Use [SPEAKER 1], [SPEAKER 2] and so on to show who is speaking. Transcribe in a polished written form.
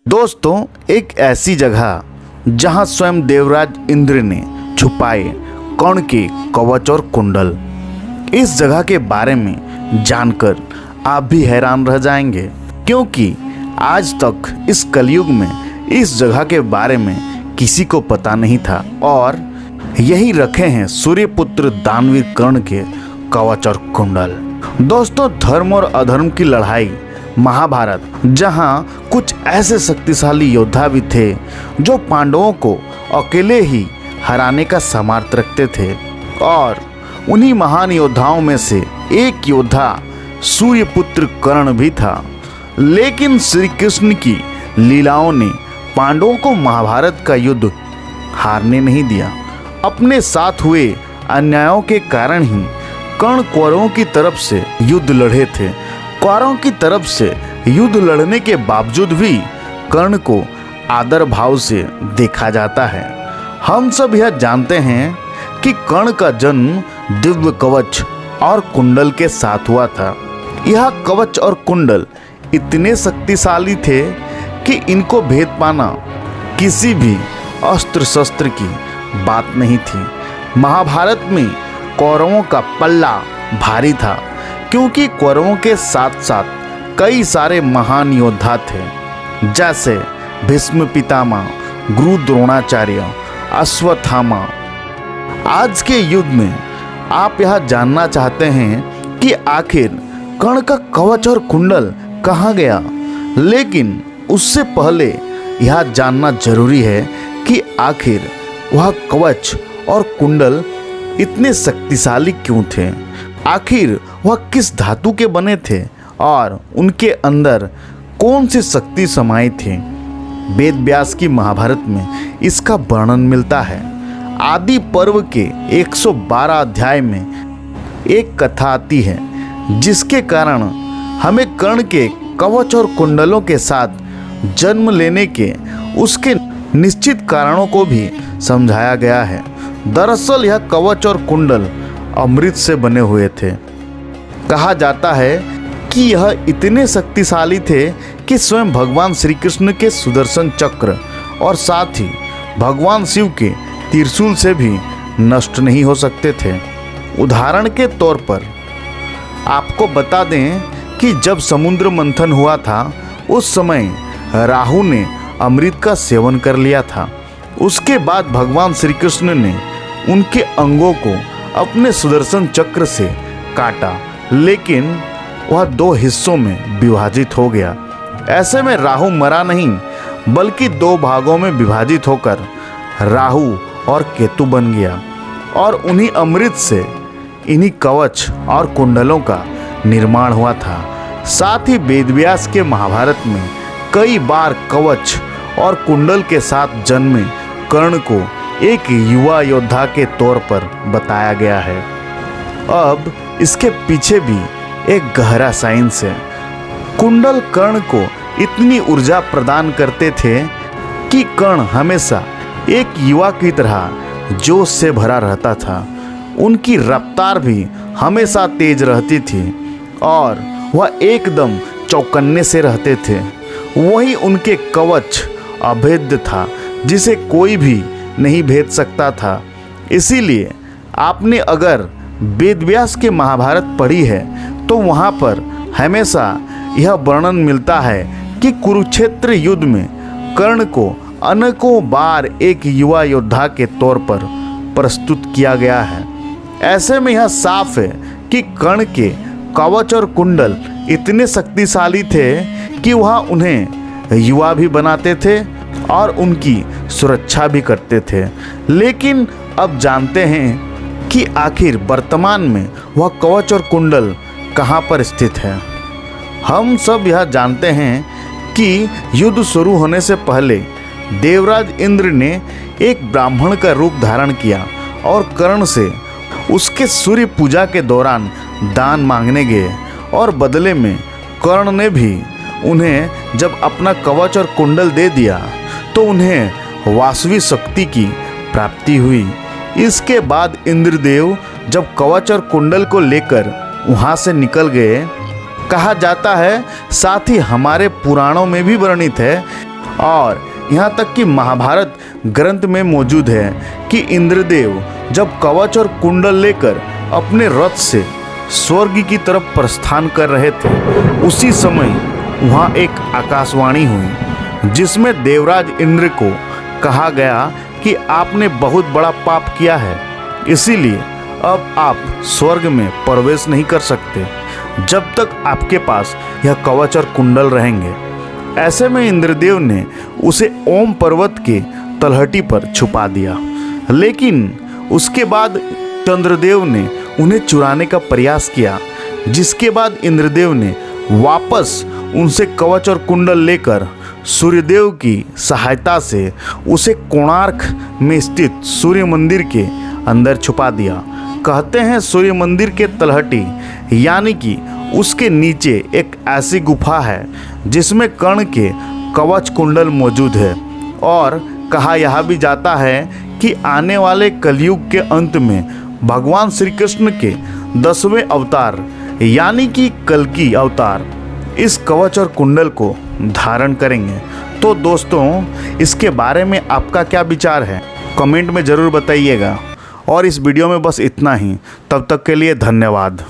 [SPEAKER 1] दोस्तों, एक ऐसी जगह जहां स्वयं देवराज इंद्र ने छुपाए कर्ण के कवच और कुंडल। इस जगह के बारे में जानकर आप भी हैरान रह जाएंगे, क्योंकि आज तक इस कलयुग में इस जगह के बारे में किसी को पता नहीं था। और यही रखे हैं सूर्यपुत्र दानवीर कर्ण के कवच और कुंडल। दोस्तों, धर्म और अधर्म की लड़ाई महाभारत, जहां कुछ ऐसे शक्तिशाली योद्धा भी थे जो पांडवों को अकेले ही हराने का सामर्थ्य रखते थे। और उन्हीं महान योद्धाओं में से एक योद्धा सूर्यपुत्र कर्ण भी था। लेकिन श्री कृष्ण की लीलाओं ने पांडवों को महाभारत का युद्ध हारने नहीं दिया। अपने साथ हुए अन्यायों के कारण ही कर्ण कौरवों की तरफ से युद्ध लड़े थे। कौरवों की तरफ से युद्ध लड़ने के बावजूद भी कर्ण को आदर भाव से देखा जाता है। हम सब यह जानते हैं कि कर्ण का जन्म दिव्य कवच और कुंडल के साथ हुआ था। यह कवच और कुंडल इतने शक्तिशाली थे कि इनको भेद पाना किसी भी अस्त्र शस्त्र की बात नहीं थी। महाभारत में कौरवों का पल्ला भारी था, क्योंकि कौरवों के साथ साथ कई सारे महान योद्धा थे, जैसे भीष्म पितामह, गुरु द्रोणाचार्य, अश्वत्थामा। आज के युग में आप यह जानना चाहते हैं कि आखिर कर्ण का कवच और कुंडल कहाँ गया। लेकिन उससे पहले यह जानना जरूरी है कि आखिर वह कवच और कुंडल इतने शक्तिशाली क्यों थे। आखिर वह किस धातु के बने थे और उनके अंदर कौन सी शक्ति समाई थी। वेद व्यास की महाभारत में इसका वर्णन मिलता है। आदि पर्व के 112 अध्याय में एक कथा आती है, जिसके कारण हमें कर्ण के कवच और कुंडलों के साथ जन्म लेने के उसके निश्चित कारणों को भी समझाया गया है। दरअसल यह कवच और कुंडल अमृत से बने हुए थे। कहा जाता है कि यह इतने शक्तिशाली थे कि स्वयं भगवान श्री कृष्ण के सुदर्शन चक्र और साथ ही भगवान शिव के त्रिशूल से भी नष्ट नहीं हो सकते थे। उदाहरण के तौर पर आपको बता दें कि जब समुद्र मंथन हुआ था, उस समय राहु ने अमृत का सेवन कर लिया था। उसके बाद भगवान श्री कृष्ण ने उनके अंगों को अपने सुदर्शन चक्र से काटा, लेकिन वह 2 हिस्सों में विभाजित हो गया। ऐसे में राहु मरा नहीं, बल्कि 2 भागों में विभाजित होकर राहु और केतु बन गया। और उन्हीं अमृत से इन्हीं कवच और कुंडलों का निर्माण हुआ था। साथ ही वेदव्यास के महाभारत में कई बार कवच और कुंडल के साथ जन्मे कर्ण को एक युवा योद्धा के तौर पर बताया गया है। अब इसके पीछे भी एक गहरा साइंस है। कुंडल कर्ण को इतनी ऊर्जा प्रदान करते थे कि कर्ण हमेशा एक युवा की तरह जोश से भरा रहता था। उनकी रफ्तार भी हमेशा तेज रहती थी और वह एकदम चौकन्ने से रहते थे। वही उनके कवच अभेद्य था, जिसे कोई भी नहीं भेद सकता था। इसीलिए आपने अगर वेदव्यास के महाभारत पढ़ी है तो वहाँ पर हमेशा यह वर्णन मिलता है कि कुरुक्षेत्र युद्ध में कर्ण को अनेकों बार एक युवा योद्धा के तौर पर प्रस्तुत किया गया है। ऐसे में यह साफ है कि कर्ण के कवच और कुंडल इतने शक्तिशाली थे कि वह उन्हें युवा भी बनाते थे और उनकी सुरक्षा भी करते थे। लेकिन अब जानते हैं कि आखिर वर्तमान में वह कवच और कुंडल कहाँ पर स्थित है। हम सब यह जानते हैं कि युद्ध शुरू होने से पहले देवराज इंद्र ने एक ब्राह्मण का रूप धारण किया और कर्ण से उसके सूर्य पूजा के दौरान दान मांगने गए। और बदले में कर्ण ने भी उन्हें जब अपना कवच और कुंडल दे दिया तो उन्हें वासवी शक्ति की प्राप्ति हुई। इसके बाद इंद्रदेव जब कवच और कुंडल को लेकर वहाँ से निकल गए, कहा जाता है, साथ ही हमारे पुराणों में भी वर्णित है और यहाँ तक कि महाभारत ग्रंथ में मौजूद है कि इंद्रदेव जब कवच और कुंडल लेकर अपने रथ से स्वर्ग की तरफ प्रस्थान कर रहे थे, उसी समय वहाँ एक आकाशवाणी हुई जिसमें देवराज इंद्र को कहा गया कि आपने बहुत बड़ा पाप किया है, इसीलिए अब आप स्वर्ग में प्रवेश नहीं कर सकते जब तक आपके पास यह कवच और कुंडल रहेंगे। ऐसे में इंद्रदेव ने उसे ओम पर्वत के तलहटी पर छुपा दिया, लेकिन उसके बाद चंद्रदेव ने उन्हें चुराने का प्रयास किया, जिसके बाद इंद्रदेव ने वापस उनसे कवच और कुंडल लेकर सूर्यदेव की सहायता से उसे कोणार्क में स्थित सूर्य मंदिर के अंदर छुपा दिया। कहते हैं सूर्य मंदिर के तलहटी यानी कि उसके नीचे एक ऐसी गुफा है जिसमें कर्ण के कवच कुंडल मौजूद है, और कहा यह भी जाता है कि आने वाले कलयुग के अंत में भगवान श्री कृष्ण के 10वें अवतार यानी कि कल्कि अवतार इस कवच और कुंडल को धारण करेंगे। तो दोस्तों, इसके बारे में आपका क्या विचार है, कमेंट में ज़रूर बताइएगा। और इस वीडियो में बस इतना ही। तब तक के लिए धन्यवाद।